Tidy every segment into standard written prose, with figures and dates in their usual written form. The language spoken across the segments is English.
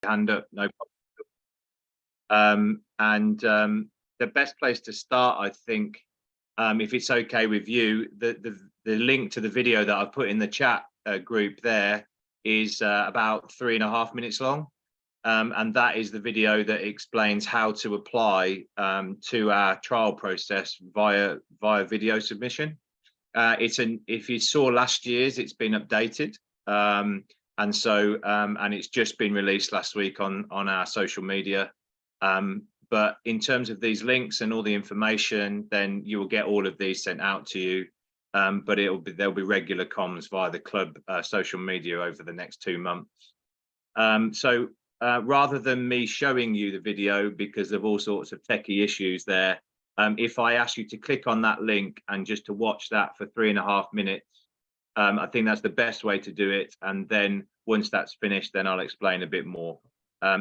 hand up, no the best place to start, I think, if it's okay with you, the link to the video that I've put in the chat group there is about 3.5 minutes long. And that is the video that explains how to apply to our trial process via video submission. If you saw last year's, it's been updated. And it's just been released last week on our social media. But in terms of these links and all the information, then you will get all of these sent out to you. But there'll be regular comms via the club social media over the next 2 months. Rather than me showing you the video because of all sorts of techie issues there, if I ask you to click on that link and just to watch that for 3.5 minutes, I think that's the best way to do it. And then once that's finished, then I'll explain a bit more.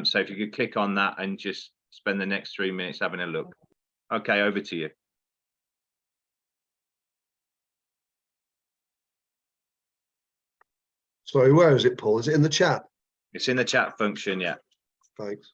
So if you could click on that and just spend the next 3 minutes having a look. Okay, over to you. Sorry, where is it, Paul? Is it in the chat? It's in the chat function, yeah. Thanks.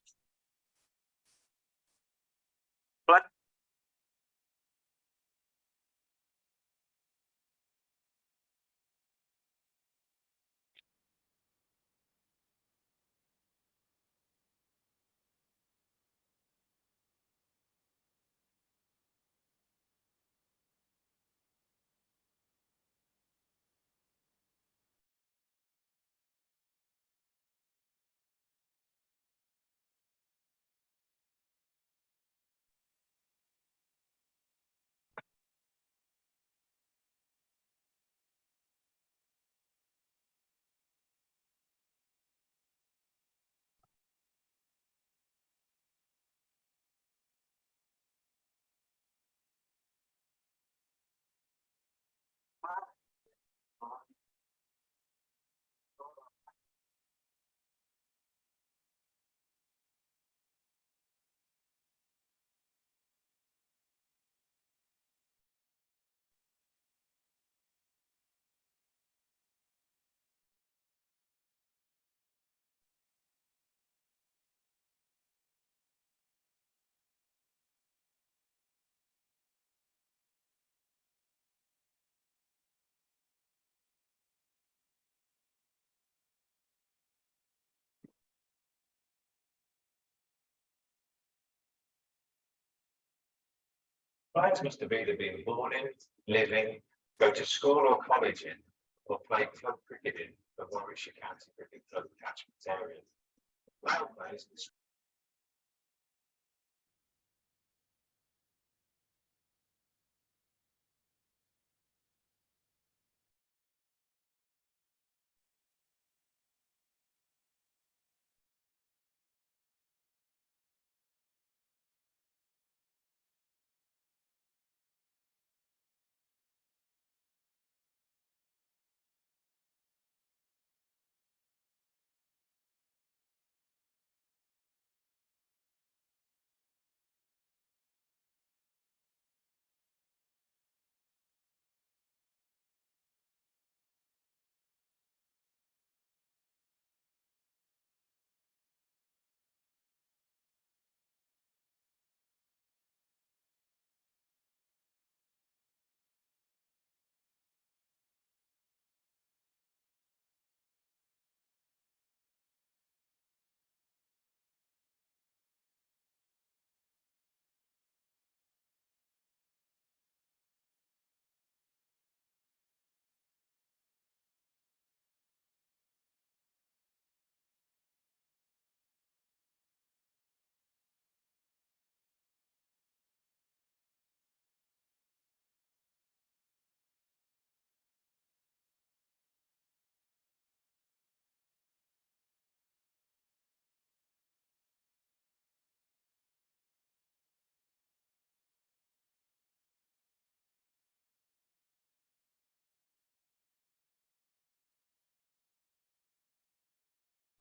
Clients must have either been born in, live in, go to school or college in, or play club cricket in the Warwickshire County Cricket Club catchment area. Well players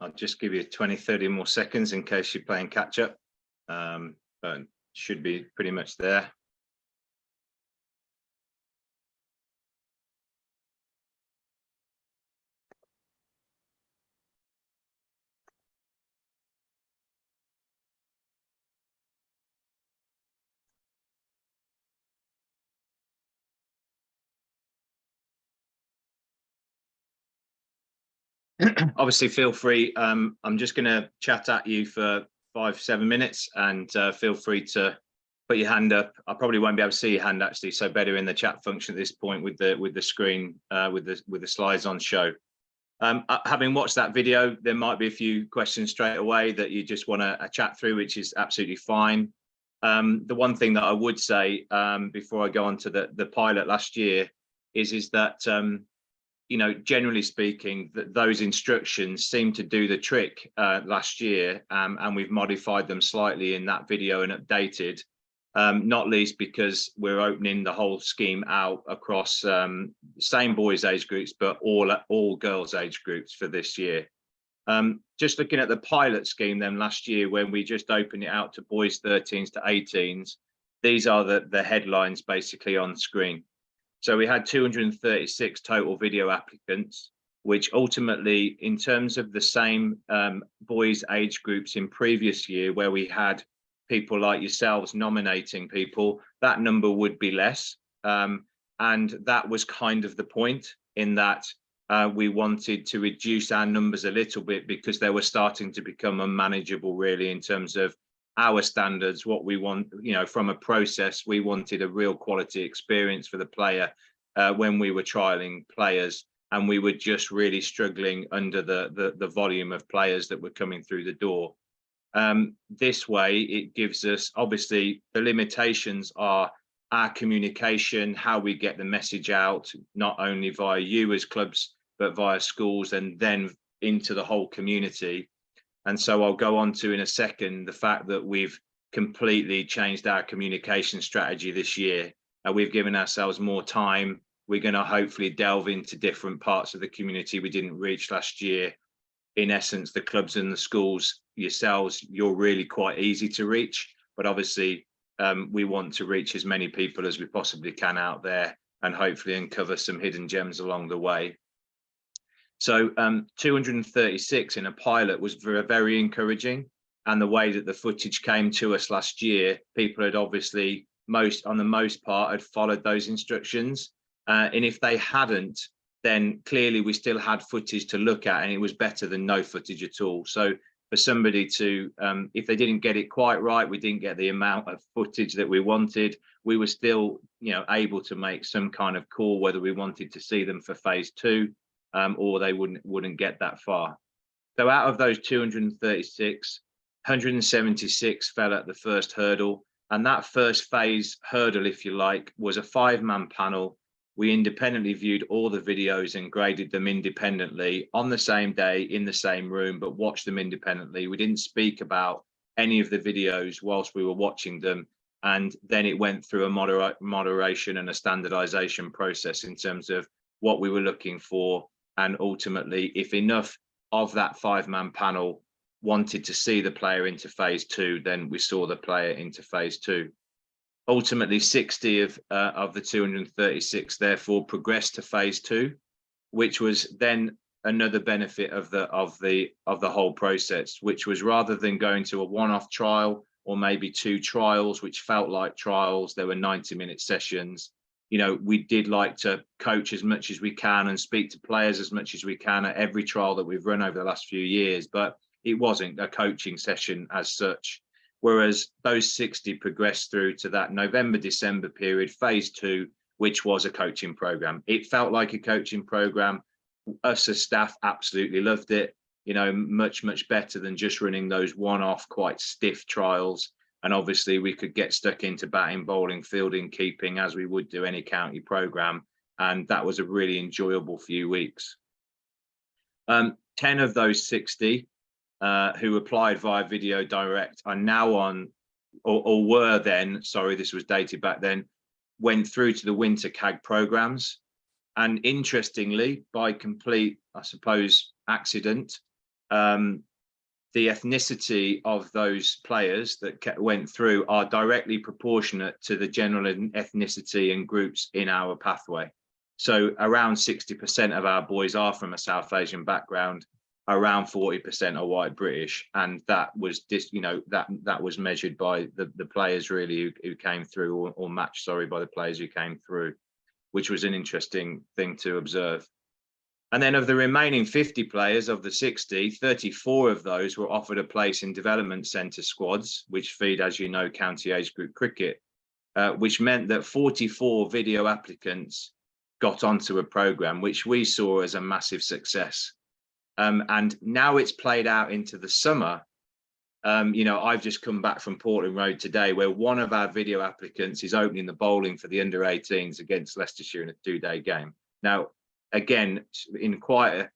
I'll just give you 20-30 more seconds in case you're playing catch up, but should be pretty much there. obviously feel free. I'm just going to chat at you for 5-7 minutes, and feel free to put your hand up. I probably won't be able to see your hand actually, so better in the chat function at this point with the screen with the slides on show. Having watched that video, there might be a few questions straight away that you just want to chat through, which is absolutely fine. The one thing that I would say before I go on to the pilot last year is that you know, generally speaking, those instructions seem to do the trick last year, and we've modified them slightly in that video and updated, not least because we're opening the whole scheme out across same boys age groups, but all girls age groups for this year. Just looking at the pilot scheme then last year, when we just opened it out to boys 13s to 18s, these are the headlines basically on screen. So we had 236 total video applicants, which ultimately, in terms of the same boys age groups in previous year, where we had people like yourselves nominating people, that number would be less. And that was kind of the point, in that we wanted to reduce our numbers a little bit because they were starting to become unmanageable, really, in terms of our standards, what we want, you know, from a process. We wanted a real quality experience for the player when we were trialing players, and we were just really struggling under the volume of players that were coming through the door. This way, it gives us, obviously, the limitations are our communication, how we get the message out, not only via you as clubs, but via schools and then into the whole community. And so I'll go on to in a second the fact that we've completely changed our communication strategy this year. We've given ourselves more time. We're going to hopefully delve into different parts of the community we didn't reach last year. In essence, the clubs and the schools, yourselves, you're really quite easy to reach, but obviously we want to reach as many people as we possibly can out there, and hopefully uncover some hidden gems along the way. So 236 in a pilot was very encouraging, and the way that the footage came to us last year, people had obviously on the most part had followed those instructions, and if they hadn't, then clearly we still had footage to look at, and it was better than no footage at all. So for somebody to, if they didn't get it quite right, we didn't get the amount of footage that we wanted, we were still, you know, able to make some kind of call whether we wanted to see them for phase 2. Or they wouldn't get that far. So out of those 236, 176 fell at the first hurdle, and that first phase hurdle, if you like, was a 5-man panel. We independently viewed all the videos and graded them independently on the same day in the same room, but watched them independently. We didn't speak about any of the videos whilst we were watching them, and then it went through a moderation and a standardization process in terms of what we were looking for. And ultimately, if enough of that 5-man panel wanted to see the player into phase 2, then we saw the player into phase 2. Ultimately, 60 of the 236 therefore progressed to phase 2, which was then another benefit of the whole process, which was, rather than going to a one-off trial or maybe 2 trials, which felt like trials, there were 90-minute sessions. You know, we did like to coach as much as we can and speak to players as much as we can at every trial that we've run over the last few years, but it wasn't a coaching session as such. Whereas those 60 progressed through to that November-December period, phase 2, which was a coaching program. It felt like a coaching program. Us as staff absolutely loved it. You know, much better than just running those one-off, quite stiff trials. And obviously we could get stuck into batting, bowling, fielding, keeping, as we would do any county programme. And that was a really enjoyable few weeks. 10 of those 60 who applied via video direct are now on, or were then, sorry, this was dated back then, went through to the winter CAG programmes. And interestingly, by complete, I suppose, accident, the ethnicity of those players that went through are directly proportionate to the general ethnicity and groups in our pathway. So around 60% of our boys are from a South Asian background, around 40% are white British, and that was that was measured by the players really who came through, or matched, sorry, by the players who came through, which was an interesting thing to observe. And then of the remaining 50 players of the 60, 34 of those were offered a place in development centre squads, which feed, as you know, county age group cricket, which meant that 44 video applicants got onto a programme, which we saw as a massive success. And now it's played out into the summer. You know, I've just come back from Portland Road today, where one of our video applicants is opening the bowling for the under-18s against Leicestershire in a 2-day game. Now, again, in quite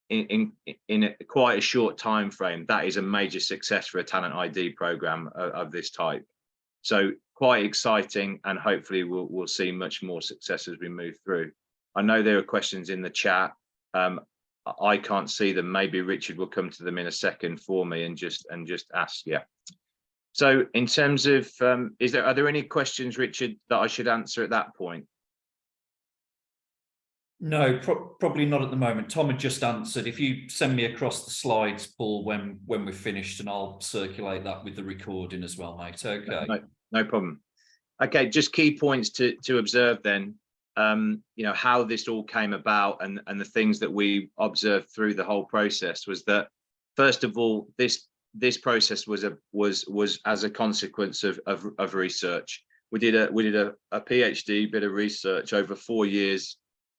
a short time frame, that is a major success for a talent ID program of this type. So quite exciting, and hopefully we'll see much more success as we move through. I know there are questions in the chat. I can't see them. Maybe Richard will come to them in a second for me and just ask. Yeah. So in terms of, are there any questions, Richard, that I should answer at that point? No, probably not at the moment. Tom had just answered. If you send me across the slides, Paul, when we're finished, and I'll circulate that with the recording as well, mate. Okay. No problem. Okay, just key points to observe then. You know, how this all came about, and the things that we observed through the whole process was that, first of all, this process was as a consequence of research. We did a PhD bit of research over 4 years,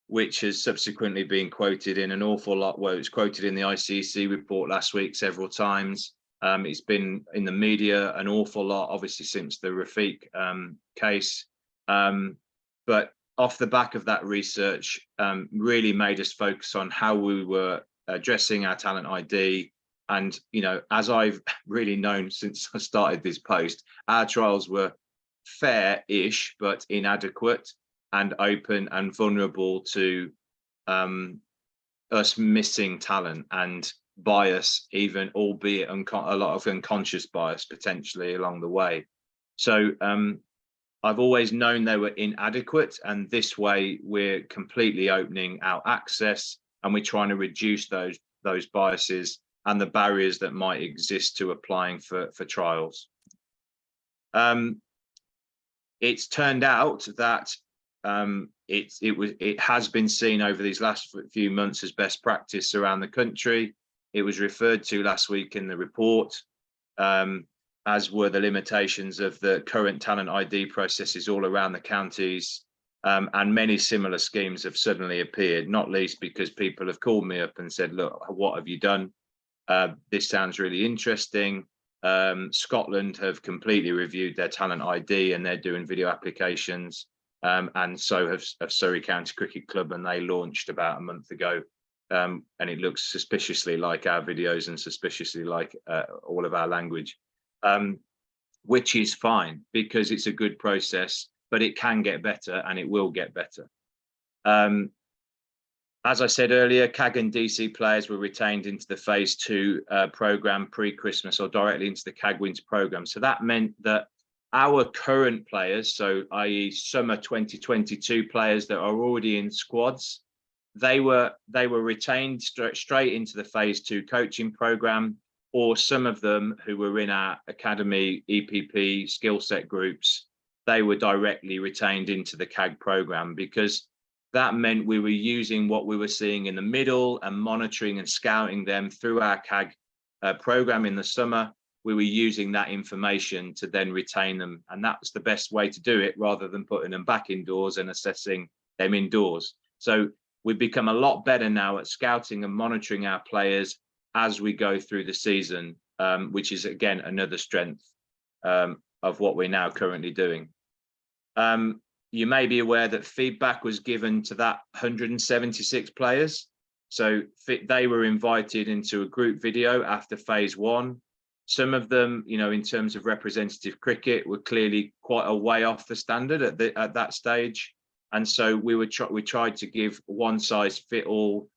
which has subsequently been quoted in an awful lot. Well, it's quoted in the ICC report last week several times. It's been in the media an awful lot, obviously, since the Rafiq case. But off the back of that research, really made us focus on how we were addressing our talent ID. And, you know, as I've really known since I started this post, our trials were fair-ish, but inadequate and open and vulnerable to us missing talent and bias, even, albeit a lot of unconscious bias potentially along the way. So I've always known they were inadequate, and this way we're completely opening our access, and we're trying to reduce those biases and the barriers that might exist to applying for trials. It's turned out that it has been seen over these last few months as best practice around the country. It was referred to last week in the report, as were the limitations of the current talent ID processes all around the counties, and many similar schemes have suddenly appeared, not least because people have called me up and said, look, what have you done? This sounds really interesting. Scotland have completely reviewed their talent ID and they're doing video applications. And so have Surrey County Cricket Club, and they launched about a month ago. And it looks suspiciously like our videos and suspiciously like all of our language, which is fine because it's a good process, but it can get better and it will get better. As I said earlier, CAG and DC players were retained into the phase 2 programme pre-Christmas, or directly into the CAG Wins programme. So that meant that our current players, so i.e. summer 2022 players that are already in squads, they were retained straight into the phase 2 coaching programme, or some of them who were in our academy EPP skill set groups, they were directly retained into the CAG programme, because that meant we were using what we were seeing in the middle and monitoring and scouting them through our CAG programme in the summer. We were using that information to then retain them, and that's the best way to do it, rather than putting them back indoors and assessing them indoors. So we've become a lot better now at scouting and monitoring our players as we go through the season, which is again another strength of what we're now currently doing. You may be aware that feedback was given to that 176 players. So they were invited into a group video after phase 1. Some of them, you know, in terms of representative cricket, were clearly quite a way off the standard at that stage. And so we tried to give one size fit all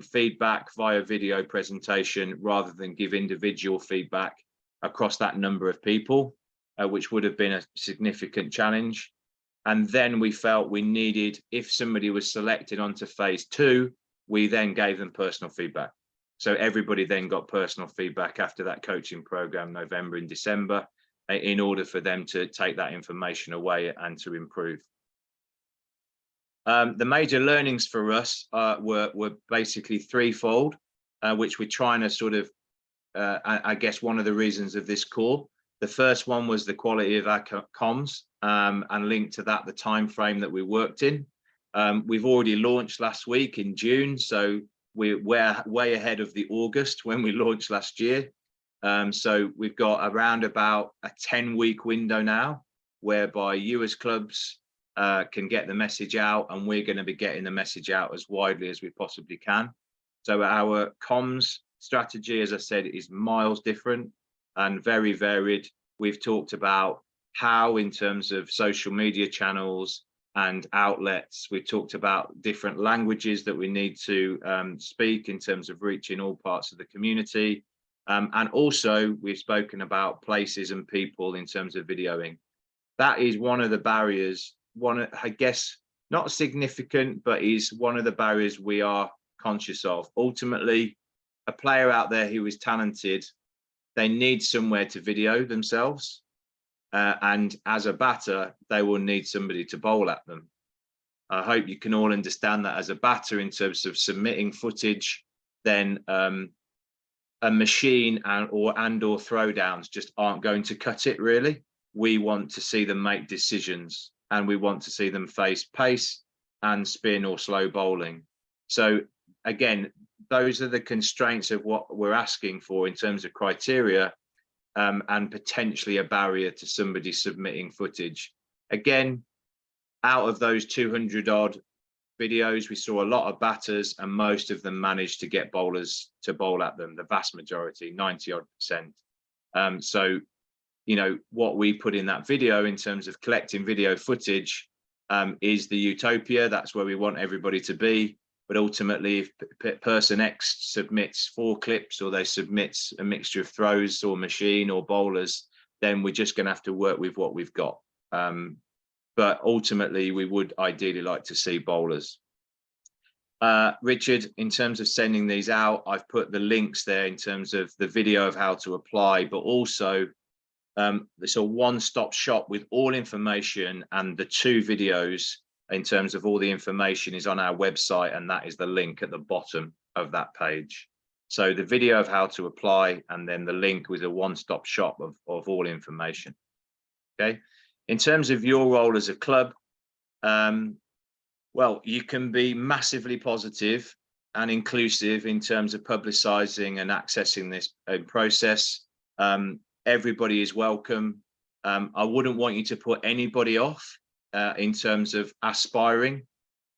feedback via video presentation, rather than give individual feedback across that number of people, which would have been a significant challenge. And then we felt we needed, if somebody was selected onto phase 2, we then gave them personal feedback. So everybody then got personal feedback after that coaching program, November and December, in order for them to take that information away and to improve. The major learnings for us were basically threefold, which we're trying to sort of, I guess, one of the reasons of this call. The first one was the quality of our comms, and linked to that, the time frame that we worked in. We've already launched last week in June, so we're way ahead of the August when we launched last year. So we've got around about a 10-week window now, whereby you as clubs can get the message out, and we're going to be getting the message out as widely as we possibly can. So our comms strategy, as I said, is miles different and very varied. We've talked about how, in terms of social media channels and outlets, we've talked about different languages that we need to speak in terms of reaching all parts of the community. And also we've spoken about places and people in terms of videoing. That is one of the barriers, I guess, not significant, but is one of the barriers we are conscious of. Ultimately, a player out there who is talented, they need somewhere to video themselves. And as a batter, they will need somebody to bowl at them. I hope you can all understand that as a batter, in terms of submitting footage, then a machine or throwdowns just aren't going to cut it, really. We want to see them make decisions, and we want to see them face pace and spin or slow bowling. So again, those are the constraints of what we're asking for in terms of criteria, and potentially a barrier to somebody submitting footage. Again, out of those 200 odd videos, we saw a lot of batters, and most of them managed to get bowlers to bowl at them, the vast majority, 90 odd %. So, you know, what we put in that video in terms of collecting video footage is the utopia. That's where we want everybody to be. But ultimately, if person X submits 4 clips, or they submit a mixture of throws or machine or bowlers, then we're just going to have to work with what we've got. But ultimately, we would ideally like to see bowlers. Richard, in terms of sending these out, I've put the links there in terms of the video of how to apply, but also it's a one-stop shop with all information, and the 2 videos in terms of all the information is on our website, and that is the link at the bottom of that page. So the video of how to apply, and then the link with a one-stop shop of all information. Okay. In terms of your role as a club, well, you can be massively positive and inclusive in terms of publicising and accessing this process. Everybody is welcome. I wouldn't want you to put anybody off in terms of aspiring.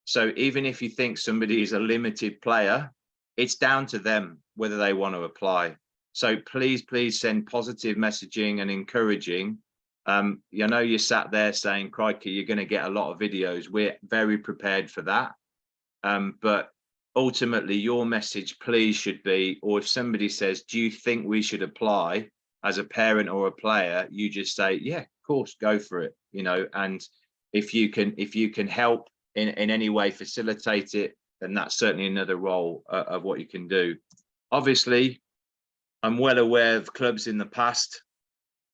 So even if you think somebody is a limited player, it's down to them whether they want to apply. So please send positive messaging and encouraging. You know, you sat there saying, crikey, you're going to get a lot of videos. We're very prepared for that. But ultimately, your message, please, should be, or if somebody says, do you think we should apply as a parent or a player, you just say, yeah, of course, go for it. You know, and if you can help in any way facilitate it, then that's certainly another role of what you can do. Obviously, I'm well aware of clubs in the past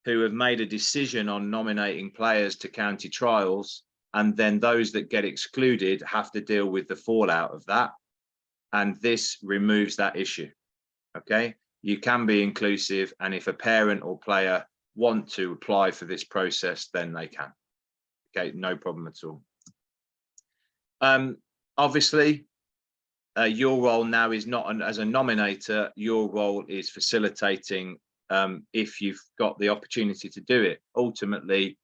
who have made a decision on nominating players to county trials, and then those that get excluded have to deal with the fallout of that. And this removes that issue. Okay, you can be inclusive, and if a parent or player want to apply for this process, then they can. Okay, no problem at all. Obviously, your role now is not as a nominator. Your role is facilitating, if you've got the opportunity to do it. Ultimately,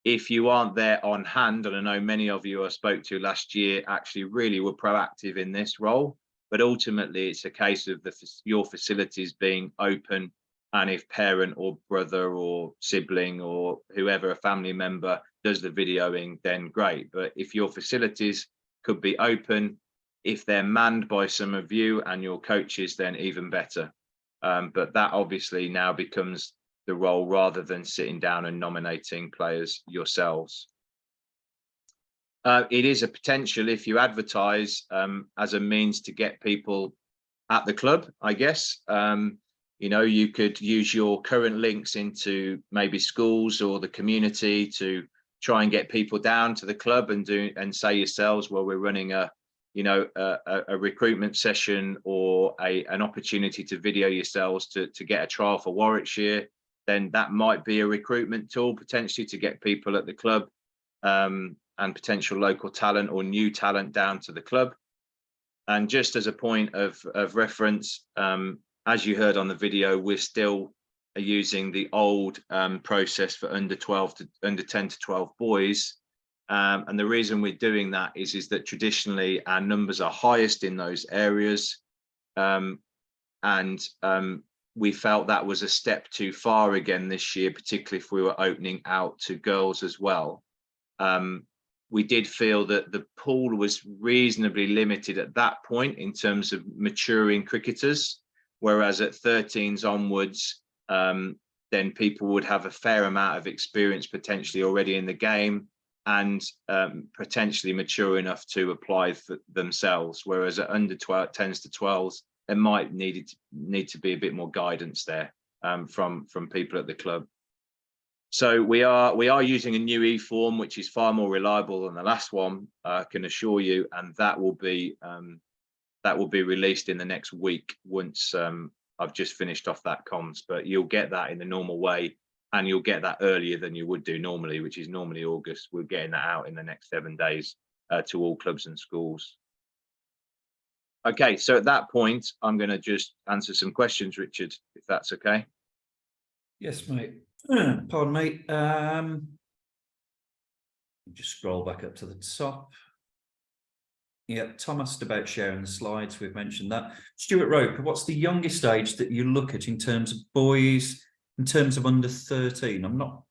if you aren't there on hand, and I know many of you I spoke to last year actually really were proactive in this role, but ultimately it's a case of your facilities being open, and if parent or brother or sibling or whoever, a family member, does the videoing, then great. But if your facilities could be open, if they're manned by some of you and your coaches, then even better. But that obviously now becomes the role, rather than sitting down and nominating players yourselves. It is a potential, if you advertise, as a means to get people at the club, I guess. You know, you could use your current links into maybe schools or the community to try and get people down to the club and say yourselves, well, we're running a recruitment session or an opportunity to video yourselves to get a trial for Warwickshire, then that might be a recruitment tool potentially to get people at the club and potential local talent or new talent down to the club. And just as a point of reference, as you heard on the video, we're still using the old process for under 10 to 12 boys. And the reason we're doing that is that traditionally our numbers are highest in those areas. We felt that was a step too far again this year, particularly if we were opening out to girls as well. We did feel that the pool was reasonably limited at that point in terms of maturing cricketers, whereas at 13s onwards, then people would have a fair amount of experience potentially already in the game and potentially mature enough to apply for themselves, whereas at under 10s to 12s, there might need to be a bit more guidance there from people at the club. So we are using a new e-form, which is far more reliable than the last one, I can assure you, and that will be released in the next week once I've just finished off that comms. But you'll get that in the normal way, and you'll get that earlier than you would do normally, which is normally August. We're getting that out in the next 7 days to all clubs and schools. Okay, so at that point, I'm going to just answer some questions, Richard, if that's okay. Yes, mate. Pardon me. Just scroll back up to the top. Yeah, Tom asked about sharing the slides. We've mentioned that. Stuart Roper, what's the youngest age that you look at in terms of boys, in terms of under 13? I'm not.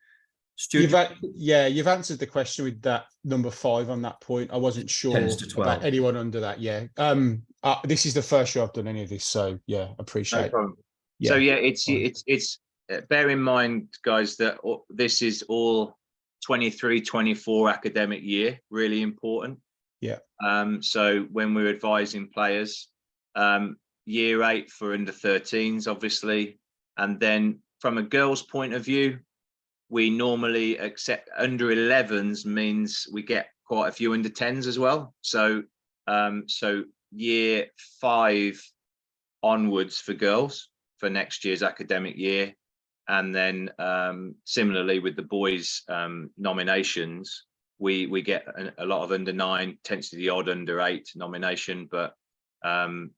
Stuart, you've answered the question with that number 5 on that point. I wasn't sure 10s to 12. about anyone under that. Yeah. This is the first year I've done any of this, so yeah, appreciate. No problem. Yeah. So yeah, it's bear in mind, guys, that this is all 23-24 academic year, really important. Yeah. So when we're advising players, year 8 for under 13s, obviously, and then from a girl's point of view, we normally accept under 11s means we get quite a few under 10s as well. So so year 5 onwards for girls for next year's academic year. And then similarly with the boys nominations, we get a lot of under 9, potentially the odd under 8 nomination, but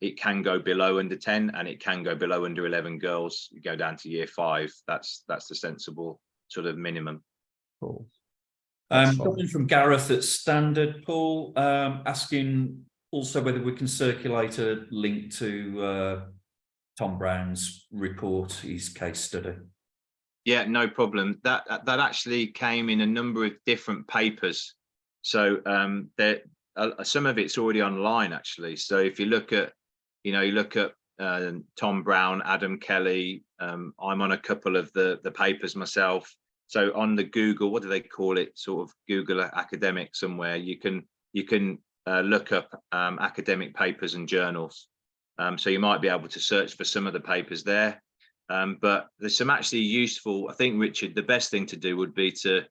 it can go below under 10 and it can go below under 11 girls. You go down to year 5. That's the sensible sort of minimum. Cool. Coming from Gareth at Standard, Paul, asking also whether we can circulate a link to Tom Brown's report, his case study. Yeah, no problem. That actually came in a number of different papers. So some of it's already online actually. So if you look at, Tom Brown, Adam Kelly, I'm on a couple of the papers myself. So on the Google, what do they call it? Sort of Google academic somewhere. You can look up academic papers and journals. So you might be able to search for some of the papers there. But there's some actually useful, I think, Richard, the best thing to do would be to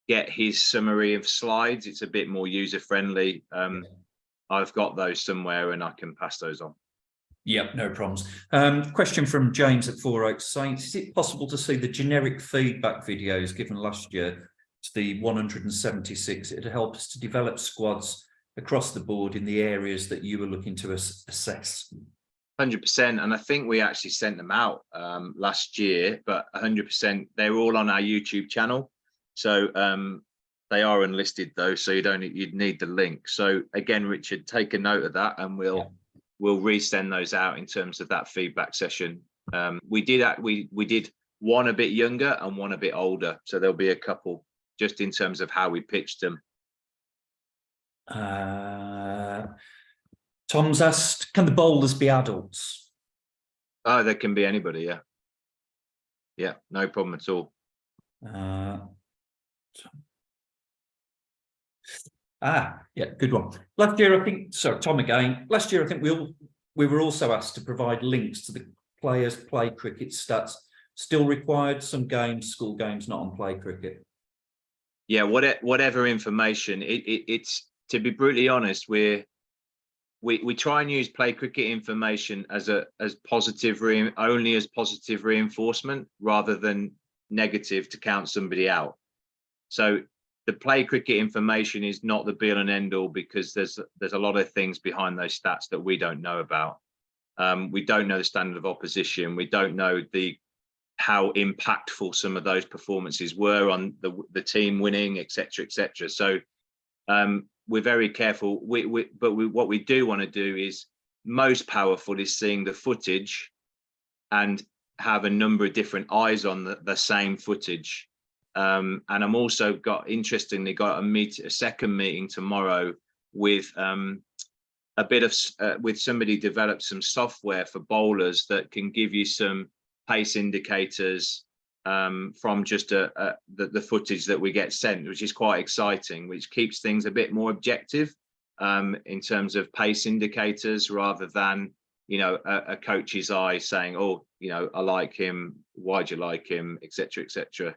get his summary of slides. It's a bit more user friendly. I've got those somewhere and I can pass those on. Yep, no problems. Question from James at Four Oaks Saints. Is it possible to see the generic feedback videos given last year to the 176? It'd help us to develop squads across the board in the areas that you were looking to assess. 100%, and I think we actually sent them out last year, but 100%, they're all on our YouTube channel. So they are unlisted though, so you'd need the link. So again, Richard, take a note of that, and we'll resend those out in terms of that feedback session. We did one a bit younger and one a bit older, so there'll be a couple just in terms of how we pitched them. Tom's asked, can the bowlers be adults? Oh, there can be anybody, yeah, no problem at all. Yeah, good one. Last year, I think, sorry, Tom again. Last year, I think we were also asked to provide links to the players' play cricket stats. Still required, some games, school games, not on play cricket. Yeah, whatever information, it's, to be brutally honest, we try and use play cricket information as positive, only as positive reinforcement rather than negative to count somebody out. So the play cricket information is not the be all and end all, because there's a lot of things behind those stats that we don't know about. We don't know the standard of opposition. We don't know how impactful some of those performances were on the team winning, etc., etc. So we're very careful. What we do want to do is, most powerful is seeing the footage and have a number of different eyes on the same footage. And I'm also interestingly got a second meeting tomorrow with with somebody developed some software for bowlers that can give you some pace indicators from just the footage that we get sent, which is quite exciting, which keeps things a bit more objective in terms of pace indicators, rather than, you know, a coach's eye saying, oh, you know, I like him, why'd you like him, etc., etc.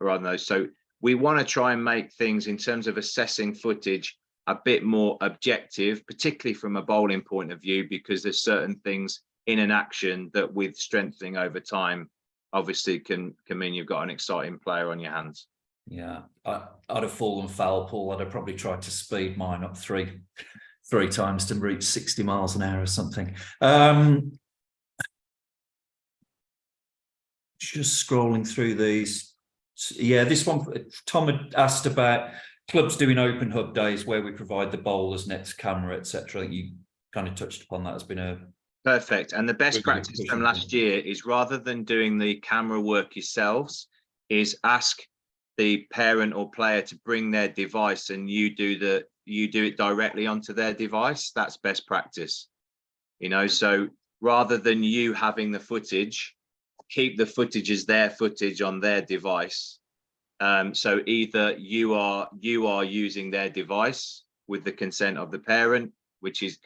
Around those. So we want to try and make things, in terms of assessing footage, a bit more objective, particularly from a bowling point of view, because there's certain things in an action that, with strengthening over time, obviously can mean you've got an exciting player on your hands. Yeah, I'd have fallen foul, Paul. I'd have probably tried to speed mine up three times to reach 60 miles an hour or something. Just scrolling through these. Yeah, this one, Tom had asked about clubs doing open hub days where we provide the bowlers, nets, camera, etc. You kind of touched upon that. Has been a perfect. And the best practice from last year is, rather than doing the camera work yourselves, is ask the parent or player to bring their device, and you do it directly onto their device. That's best practice, you know. So rather than you having the footage, keep the footage as their footage on their device. So either you are using their device with the consent of the parent, which is,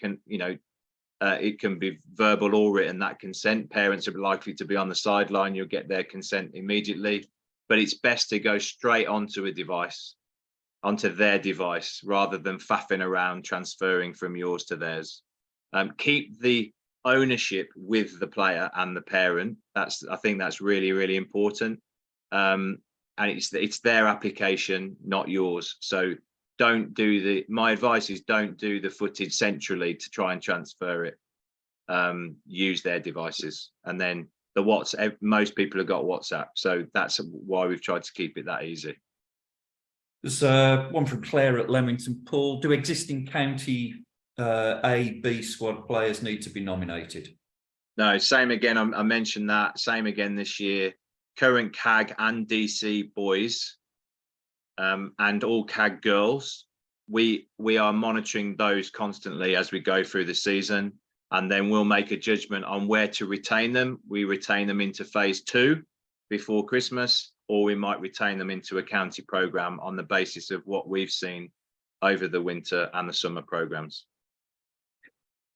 it can be verbal or written, that consent. Parents are likely to be on the sideline. You'll get their consent immediately, but it's best to go straight onto their device, rather than faffing around transferring from yours to theirs. Keep the ownership with the player and the parent. I think that's really, really important. And it's their application, not yours. So my advice is, don't do the footage centrally to try and transfer it. Use their devices. And then the WhatsApp, most people have got WhatsApp, so that's why we've tried to keep it that easy. There's one from Claire at Leamington. Paul, do existing county A, B squad players need to be nominated? No, same again. I mentioned that. Same again this year. Current CAG and DC boys, and all CAG girls. We are monitoring those constantly as we go through the season, and then we'll make a judgment on where to retain them. We retain them into phase 2 before Christmas, or we might retain them into a county programme on the basis of what we've seen over the winter and the summer programmes.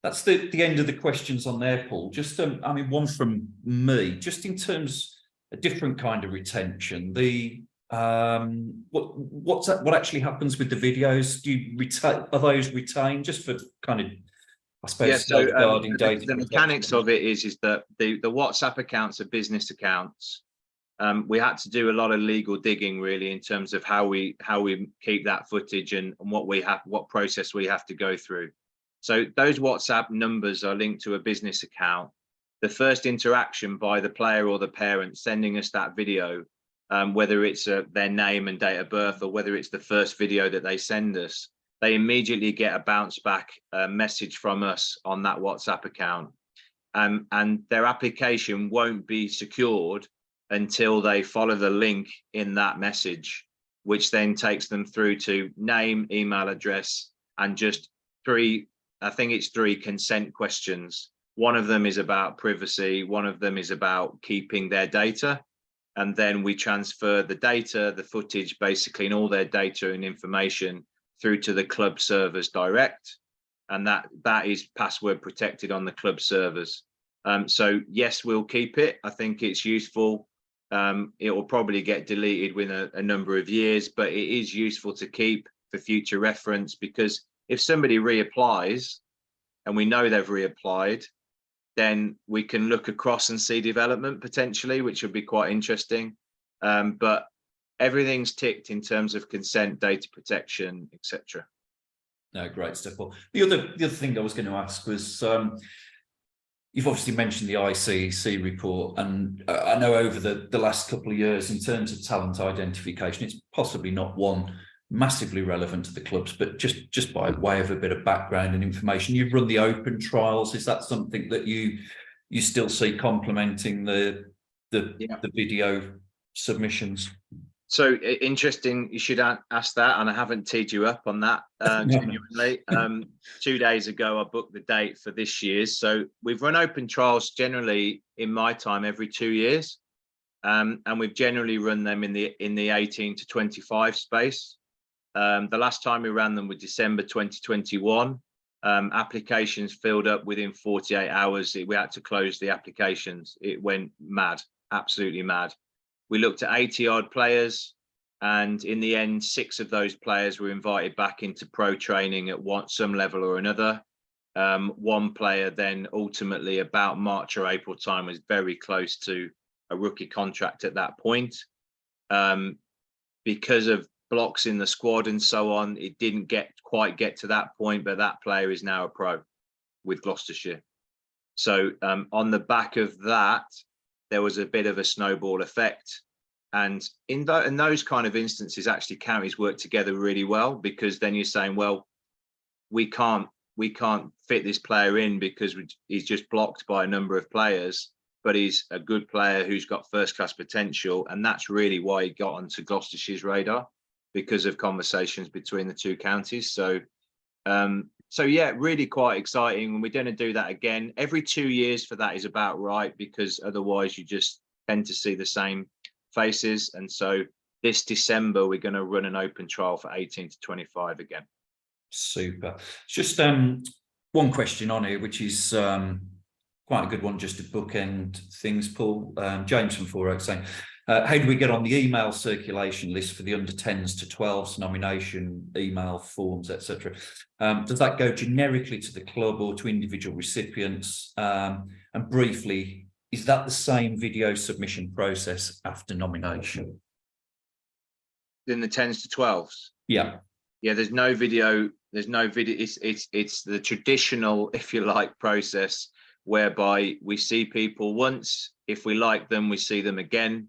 That's the end of the questions on there, Paul. Just, I mean, one from me, just in terms a different kind of retention. What actually happens with the videos? Do you are those retained, just for kind of, I suppose, yeah, so, data? The mechanics of it is that the WhatsApp accounts are business accounts. We had to do a lot of legal digging, really, in terms of how we keep that footage and what process we have to go through. So those WhatsApp numbers are linked to a business account. The first interaction by the player or the parent sending us that video, whether it's their name and date of birth, or whether it's the first video that they send us, they immediately get a bounce back message from us on that WhatsApp account. And their application won't be secured until they follow the link in that message, which then takes them through to name, email address, and just three consent questions. One of them is about privacy, one of them is about keeping their data, and then we transfer the data, the footage, basically, and all their data and information through to the club servers direct, and that is password protected on the club servers. So yes, we'll keep it. I think it's useful. It will probably get deleted within a number of years, but it is useful to keep for future reference, because if somebody reapplies and we know they've reapplied, then we can look across and see development potentially, which would be quite interesting. But everything's ticked in terms of consent, data protection, etc. No, great stuff, Paul. The other thing I was going to ask was, you've obviously mentioned the ICEC report, and I know over the last couple of years, in terms of talent identification, it's possibly not one massively relevant to the clubs, but just by way of a bit of background and information, you've run the open trials. Is that something that you still see complementing the video submissions? So interesting, you should ask that, and I haven't teed you up on that genuinely. 2 days ago, I booked the date for this year's. So we've run open trials generally in my time every 2 years, and we've generally run them in the 18 to 25 space. The last time we ran them was December 2021. Applications filled up within 48 hours. We had to close the applications. It went mad, absolutely mad. We looked at 80 odd players, and in the end, 6 of those players were invited back into pro training at some level or another. One player then ultimately, about March or April time, was very close to a rookie contract at that point. Because of blocks in the squad and so on, it didn't quite get to that point, but that player is now a pro with Gloucestershire. So on the back of that, there was a bit of a snowball effect. And in those kind of instances, actually counties work together really well, because then you're saying, well, we can't fit this player in because he's just blocked by a number of players, but he's a good player who's got first class potential. And that's really why he got onto Gloucestershire's radar, because of conversations between the two counties. So yeah, really quite exciting. And we're going to do that again every 2 years. For that is about right, because otherwise you just tend to see the same faces. And so this December we're going to run an open trial for 18 to 25 again. Super. Just one question on here, which is quite a good one, just to bookend things, Paul. James from 4 Oaks saying, how do we get on the email circulation list for the under 10s to 12s nomination email forms, etc.? Does that go generically to the club or to individual recipients? And briefly, is that the same video submission process after nomination? In the 10s to 12s? Yeah. Yeah, there's no video. It's the traditional, if you like, process whereby we see people once. If we like them, we see them again.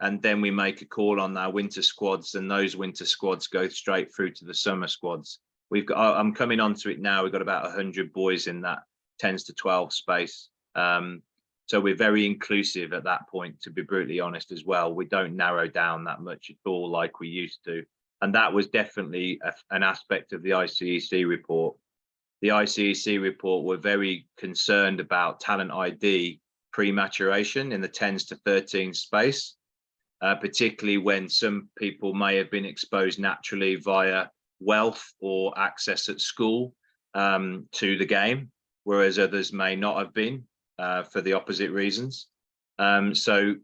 And then we make a call on our winter squads, and those winter squads go straight through to the summer squads. I'm coming onto it now. We've got about 100 boys in that 10s to 12 space. So we're very inclusive at that point, to be brutally honest as well. We don't narrow down that much at all like we used to. And that was definitely an aspect of the ICEC report. The ICEC report were very concerned about talent ID pre-maturation in the 10s to 13 space. Particularly when some people may have been exposed naturally via wealth or access at school to the game, whereas others may not have been for the opposite reasons. So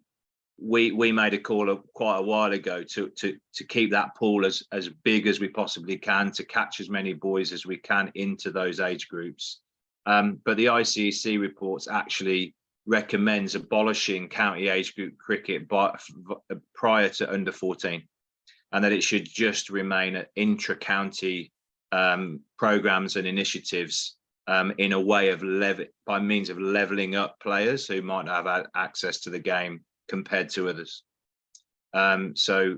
we made a call quite a while ago to keep that pool as big as we possibly can, to catch as many boys as we can into those age groups. But the ICEC reports actually recommends abolishing county age group cricket prior to under 14, and that it should just remain intra-county programs and initiatives in a way of by means of leveling up players who might not have access to the game compared to others. So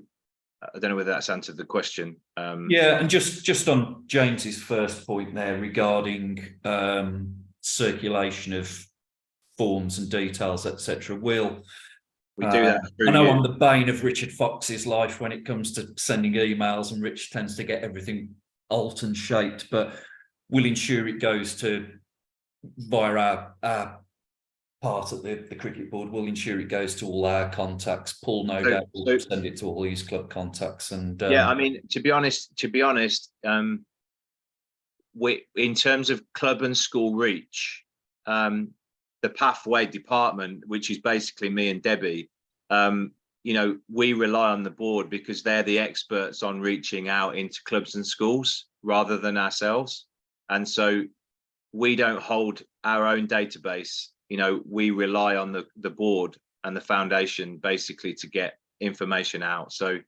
I don't know whether that's answered the question. Yeah, and just on James's first point there regarding circulation of forms and details, etc. We do that. I know I'm the bane of Richard Fox's life when it comes to sending emails, and Rich tends to get everything alt-and shaped, but we'll ensure it goes to via our part at the cricket board. We'll ensure it goes to all our contacts. Paul, no doubt, will send it to all his club contacts. And yeah, I mean, to be honest, we, in terms of club and school reach, the pathway department, which is basically me and Debbie, you know, we rely on the board because they're the experts on reaching out into clubs and schools rather than ourselves. And so we don't hold our own database. You know, we rely on the board and the foundation basically to get information out. So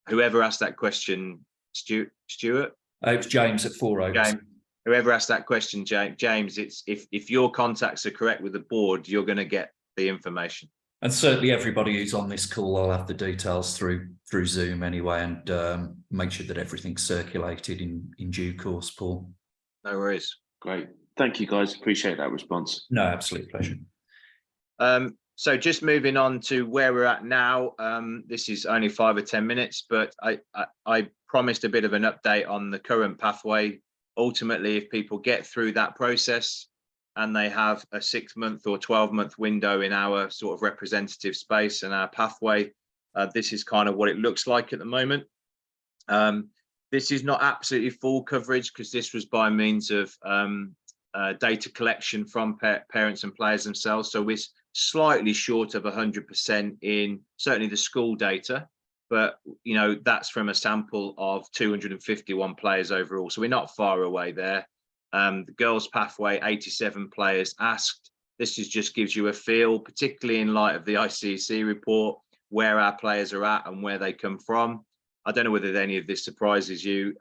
whoever asked that question, Stuart? It was James at Four Oaks. James, whoever asked that question, James, it's if your contacts are correct with the board, you're going to get the information. And certainly everybody who's on this call, I'll have the details through Zoom anyway, and make sure that everything's circulated in due course, Paul. No worries. Great. Thank you, guys. Appreciate that response. No, absolute pleasure. So just moving on to where we're at now. This is only 5 or 10 minutes, but I promised a bit of an update on the current pathway. Ultimately, if people get through that process and they have a 6-month or 12-month window in our sort of representative space and our pathway, this is kind of what it looks like at the moment. This is not absolutely full coverage because this was by means of data collection from parents and players themselves. So we're slightly short of 100% in certainly the school data, but you know, that's from a sample of 251 players overall. So we're not far away there. The girls pathway, 87 players asked. This just gives you a feel, particularly in light of the ICC report, where our players are at and where they come from. I don't know whether any of this surprises you,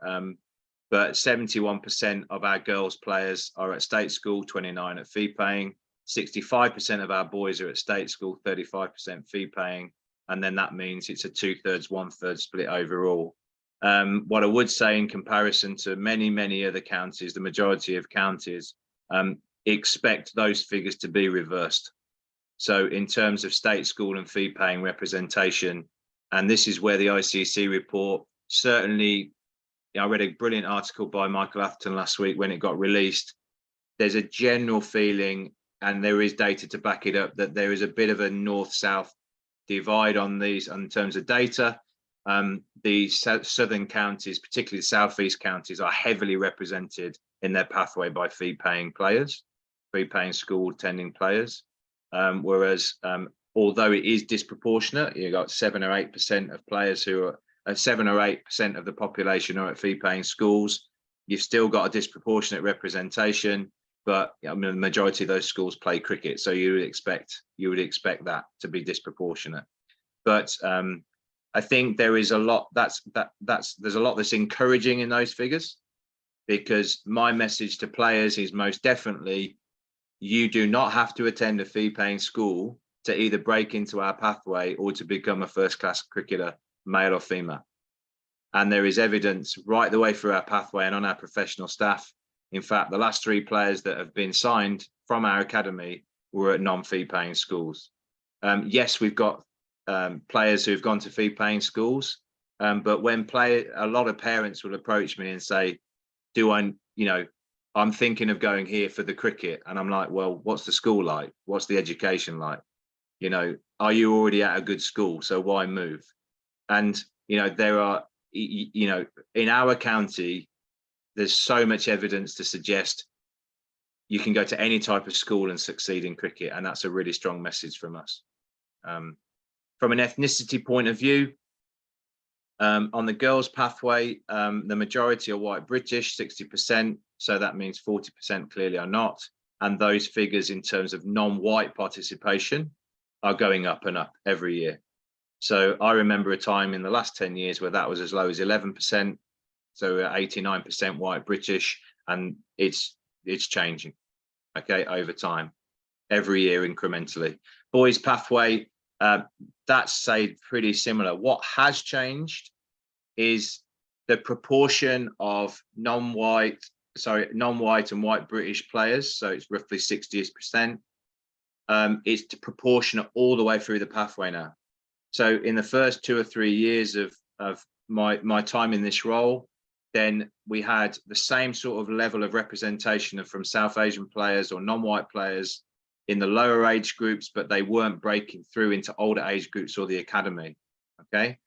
but 71% of our girls players are at state school, 29 at fee paying, 65% of our boys are at state school, 35% fee paying. And then that means it's a 2/3, 1/3 split overall. What I would say in comparison to many other counties, the majority of counties, expect those figures to be reversed. So in terms of state school and fee paying representation, and this is where the ICC report certainly, I read a brilliant article by Michael Atherton last week when it got released. There's a general feeling, and there is data to back it up, that there is a bit of a north-south divide on these in terms of data. The southern counties, particularly the southeast counties, are heavily represented in their pathway by fee-paying players, fee-paying school attending players. Whereas, although it is disproportionate, you've got 7 or 8% of players who are 7 or 8% of the population are at fee-paying schools. You've still got a disproportionate representation, but I mean, the majority of those schools play cricket, so you would expect that to be disproportionate. But I think there is a lot there's a lot that's encouraging in those figures, because my message to players is most definitely, you do not have to attend a fee-paying school to either break into our pathway or to become a first-class cricketer, male or female. And there is evidence right the way through our pathway and on our professional staff. In fact, the last 3 players that have been signed from our academy were at non-fee paying schools. Yes, we've got players who've gone to fee paying schools, but when a lot of parents will approach me and say, I'm thinking of going here for the cricket. And I'm like, well, what's the school like? What's the education like? You know, are you already at a good school? So why move? And, you know, there are, you know, in our county, there's so much evidence to suggest you can go to any type of school and succeed in cricket. And that's a really strong message from us. From an ethnicity point of view, on the girls pathway, the majority are white British, 60%. So that means 40% clearly are not. And those figures in terms of non-white participation are going up and up every year. So I remember a time in the last 10 years where that was as low as 11%. So 89% white British, and it's changing, okay, over time, every year incrementally. Boys pathway, that's stayed pretty similar. What has changed is the proportion of non-white and white British players. So it's roughly 60%. It's proportionate all the way through the pathway now. So in the first 2 or 3 years of my time in this role, then we had the same sort of level of representation from South Asian players or non-white players in the lower age groups, but they weren't breaking through into older age groups or the academy. Okay,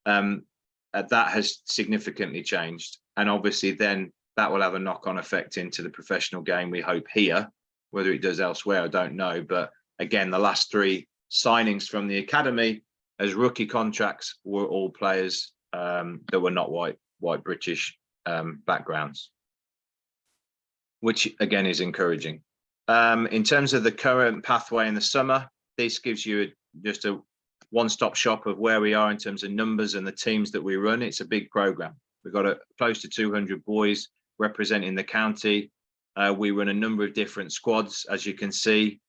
that has significantly changed, and obviously then that will have a knock-on effect into the professional game, we hope, here. Whether it does elsewhere, I don't know. But again, the last 3 signings from the academy as rookie contracts were all players that were not white British backgrounds, which again is encouraging. In terms of the current pathway in the summer, this gives you just a one-stop shop of where we are in terms of numbers and the teams that we run. It's a big program. We've got close to 200 boys representing the county. We run a number of different squads, as you can see.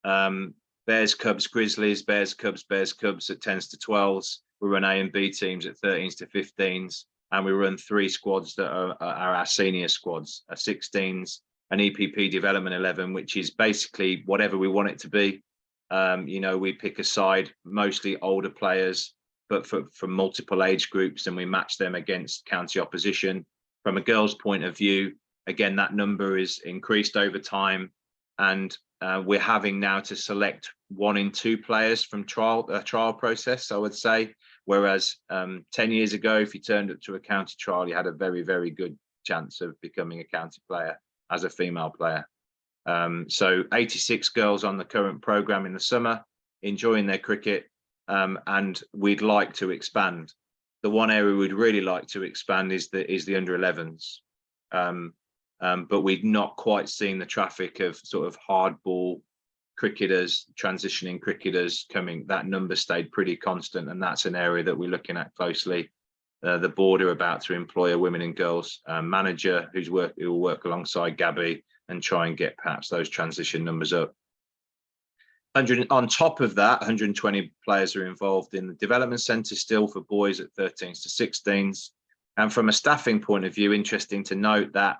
Bears, Cubs, Grizzlies, Bears, Cubs at 10s to 12s. We run A and B teams at 13s to 15s. And we run 3 squads that are our senior squads, a 16s, an EPP development 11, which is basically whatever we want it to be. You know, we pick a side, mostly older players, but from multiple age groups, and we match them against county opposition. From a girls' point of view, again, that number is increased over time, and we're having now to select 1 in 2 players from trial process, I would say. Whereas 10 years ago, if you turned up to a county trial, you had a very, very good chance of becoming a county player as a female player. So 86 girls on the current programme in the summer, enjoying their cricket, and we'd like to expand. The one area we'd really like to expand is the under 11s. But we've not quite seen the traffic of sort of hardball cricketers, transitioning cricketers coming. That number stayed pretty constant, and that's an area that we're looking at closely. The board are about to employ a women and girls manager who will work alongside Gabby and try and get perhaps those transition numbers up. On top of that, 120 players are involved in the development centre still for boys at 13s to 16s. And from a staffing point of view, interesting to note that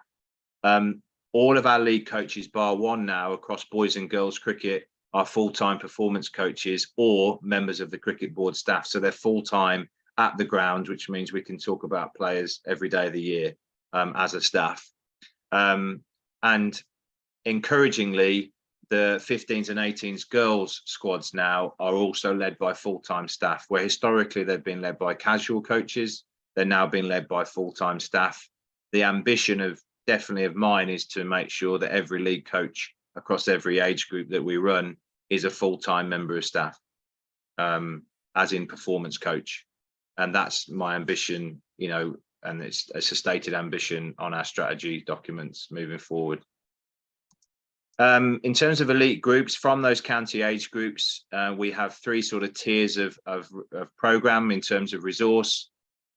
all of our league coaches, bar 1 now, across boys and girls cricket, are full-time performance coaches or members of the cricket board staff. So they're full-time at the ground, which means we can talk about players every day of the year as a staff. And encouragingly, the 15s and 18s girls squads now are also led by full-time staff, where historically they've been led by casual coaches. They're now being led by full-time staff. The ambition definitely of mine is to make sure that every league coach across every age group that we run is a full-time member of staff, as in performance coach. And that's my ambition, you know, and it's a stated ambition on our strategy documents moving forward. In terms of elite groups, from those county age groups, we have 3 sort of tiers of programme in terms of resource.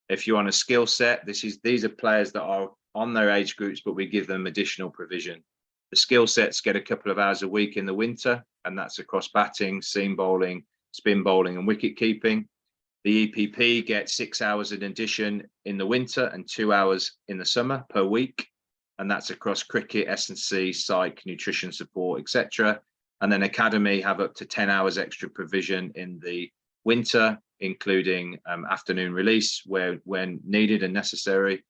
If you're on a skill set, these are players that are on their age groups, but we give them additional provision. The skill sets get a couple of hours a week in the winter, and that's across batting, seam bowling, spin bowling, and wicket keeping. The EPP gets 6 hours in addition in the winter and 2 hours in the summer per week. And that's across cricket, S&C, psych, nutrition support, etc. And then academy have up to 10 hours extra provision in the winter, including afternoon release when needed and necessary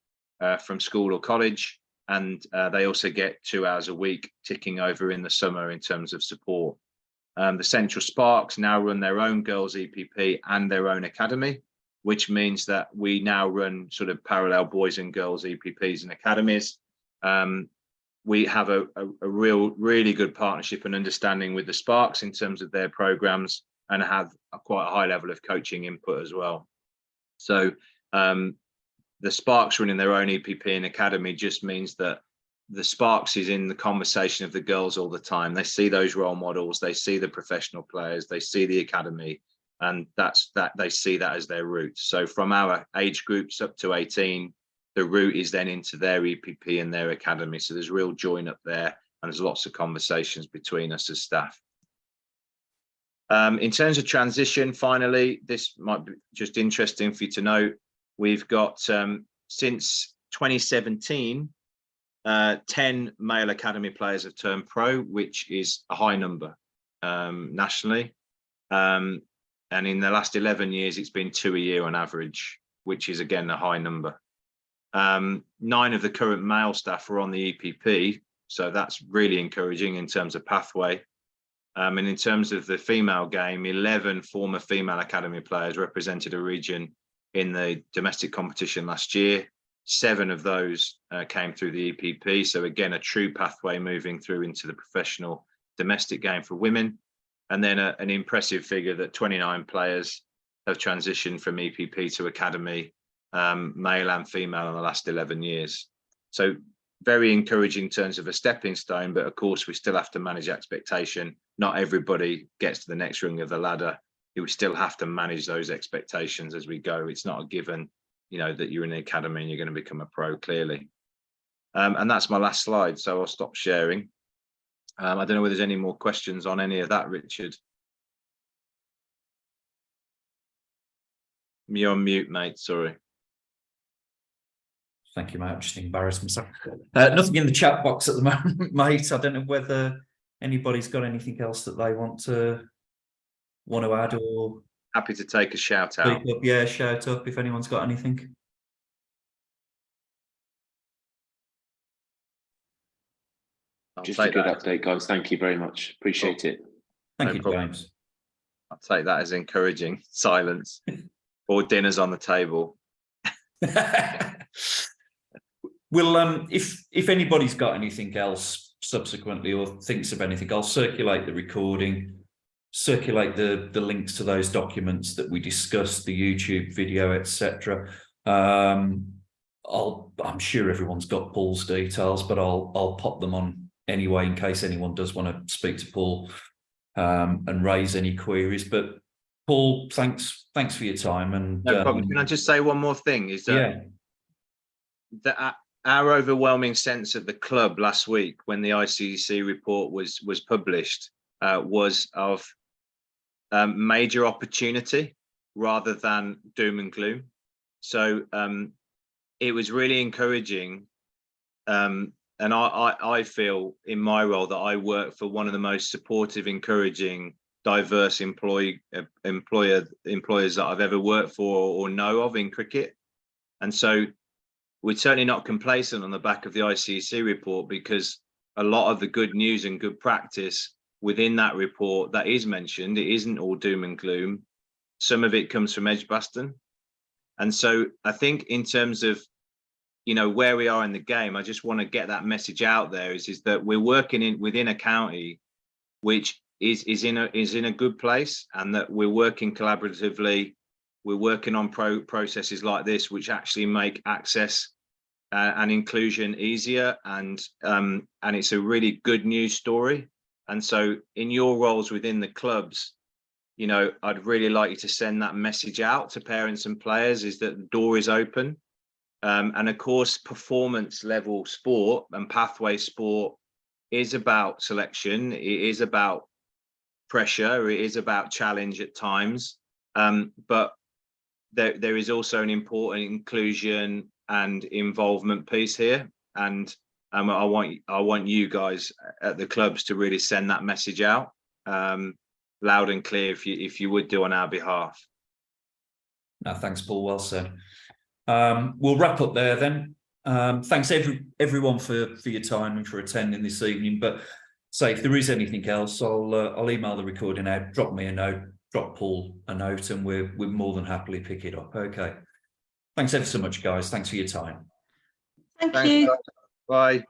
from school or college. And they also get 2 hours a week ticking over in the summer in terms of support. The Central Sparks now run their own girls EPP and their own academy, which means that we now run sort of parallel boys and girls EPPs and academies. We have a really good partnership and understanding with the Sparks in terms of their programs, and have quite a high level of coaching input as well. So the Sparks running their own EPP and academy just means that the Sparks is in the conversation of the girls all the time. They see those role models, they see the professional players, they see the academy, and they see that as their route. So from our age groups up to 18, the route is then into their EPP and their academy. So there's real join up there, and there's lots of conversations between us as staff. In terms of transition, finally, this might be just interesting for you to know. We've got, since 2017, 10 male academy players have turned pro, which is a high number nationally. And in the last 11 years, it's been 2 a year on average, which is, again, a high number. 9 of the current male staff are on the EPP, so that's really encouraging in terms of pathway. And in terms of the female game, 11 former female academy players represented a region in the domestic competition last year. 7 of those came through the EPP, so again, a true pathway moving through into the professional domestic game for women. And then an impressive figure that 29 players have transitioned from EPP to academy, male and female, in the last 11 years. So very encouraging in terms of a stepping stone, but of course we still have to manage expectation. Not everybody gets to the next rung of the ladder. We still have to manage those expectations as we go. It's not a given, you know, that you're in the academy and you're going to become a pro, clearly. And that's my last slide, so I'll stop sharing. I don't know whether there's any more questions on any of that, Richard. You're on mute, mate, sorry. Thank you, mate. I'm just embarrassed myself. Nothing in the chat box at the moment, mate. I don't know whether anybody's got anything else that they want to add or Happy to take a shout out. speak up. Yeah, shout up if anyone's got anything. I'll Just a take good that. update, guys. Thank you very much. Appreciate it. Thank No you, problem. James. I'll take that as encouraging silence or dinners on the table. Well, if anybody's got anything else subsequently or thinks of anything, I'll circulate the recording, circulate the links to those documents that we discussed, the YouTube video, etc. I'm sure everyone's got Paul's details, but I'll pop them on anyway in case anyone does want to speak to Paul and raise any queries. But Paul, thanks for your time. And No problem. Can I just say one more thing? Is that, our overwhelming sense at the club last week when the ICC report was published was of major opportunity rather than doom and gloom. So it was really encouraging, and I feel in my role that I work for one of the most supportive, encouraging, diverse employers that I've ever worked for or know of in cricket. And so we're certainly not complacent on the back of the ICC report, because a lot of the good news and good practice within that report that is mentioned, it isn't all doom and gloom. Some of it comes from Edgbaston. And so I think in terms of, you know, where we are in the game, I just want to get that message out there is that we're working within a county which is in a good place, and that we're working collaboratively. We're working on processes like this, which actually make access and inclusion easier, and it's a really good news story. And so in your roles within the clubs, you know, I'd really like you to send that message out to parents and players, is that the door is open. And of course, performance level sport and pathway sport is about selection. It is about pressure. It is about challenge at times. But there is also an important inclusion and involvement piece here. And I want you guys at the clubs to really send that message out loud and clear, if you would do, on our behalf. No, thanks, Paul. Well said. We'll wrap up there then. Thanks everyone for your time and for attending this evening. But say if there is anything else, I'll email the recording out, drop me a note, drop Paul a note, and we're more than happily pick it up. Okay. Thanks ever so much, guys. Thanks for your time. Thank you. Bye.